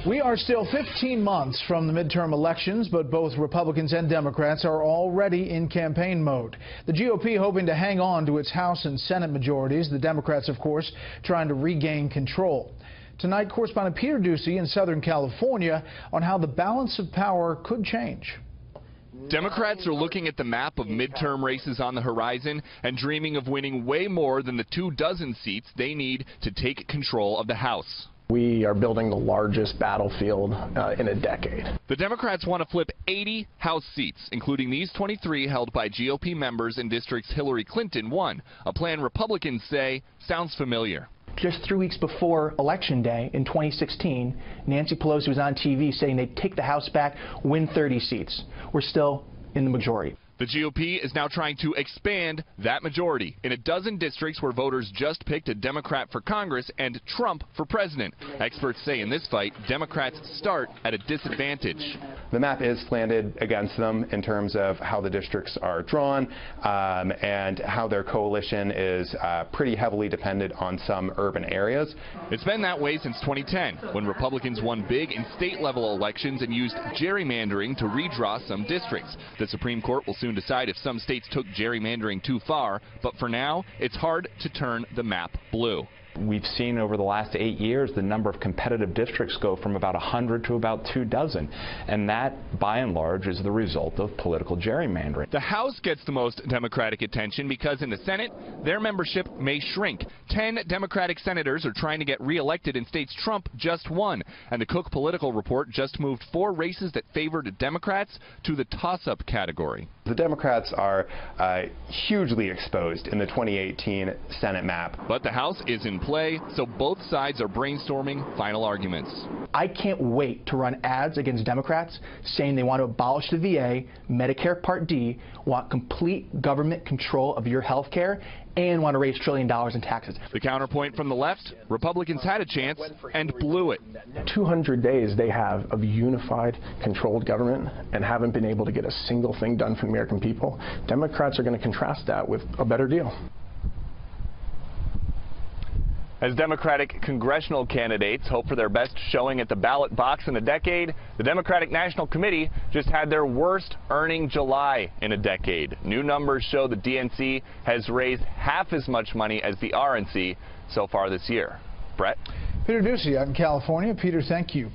We are still 15 months from the midterm elections, but both Republicans and Democrats are already in campaign mode. The GOP hoping to hang on to its House and Senate majorities. The Democrats, of course, trying to regain control. Tonight, correspondent Peter Doocy in Southern California on how the balance of power could change. Democrats are looking at the map of midterm races on the horizon and dreaming of winning way more than the 24 seats they need to take control of the House. We are building the largest battlefield in a decade. The Democrats want to flip 80 House seats, including these 23 held by GOP members in districts Hillary Clinton won, a plan Republicans say sounds familiar. Just 3 weeks before Election Day in 2016, Nancy Pelosi was on TV saying they'd take the House back, win 30 seats. We're still in the majority. The GOP is now trying to expand that majority in a dozen districts where voters just picked a Democrat for Congress and Trump for president. Experts say in this fight, Democrats start at a disadvantage. The map is slanted against them in terms of how the districts are drawn and how their coalition is pretty heavily dependent on some urban areas. It's been that way since 2010, when Republicans won big in state-level elections and used gerrymandering to redraw some districts. The Supreme Court will soon decide if some states took gerrymandering too far, but for now, it's hard to turn the map blue. We've seen over the last 8 years the number of competitive districts go from about 100 to about 24, and that, by and large, is the result of political gerrymandering. The House gets the most Democratic attention because in the Senate, their membership may shrink. 10 Democratic senators are trying to get reelected in states Trump just won, and the Cook Political Report just moved 4 races that favored Democrats to the toss-up category. The Democrats are hugely exposed in the 2018 Senate map. But the House is in play, so both sides are brainstorming final arguments. I can't wait to run ads against Democrats saying they want to abolish the VA, Medicare Part D, want complete government control of your health care, and want to raise $1 trillion in taxes. The counterpoint from the left, Republicans had a chance and blew it. 200 days they have of unified, controlled government and haven't been able to get a single thing done for the American people. Democrats are going to contrast that with a better deal. As Democratic congressional candidates hope for their best showing at the ballot box in a decade, the Democratic National Committee just had their worst earning July in a decade. New numbers show the DNC has raised half as much money as the RNC so far this year. Brett? Peter Doocy out in California. Peter, thank you.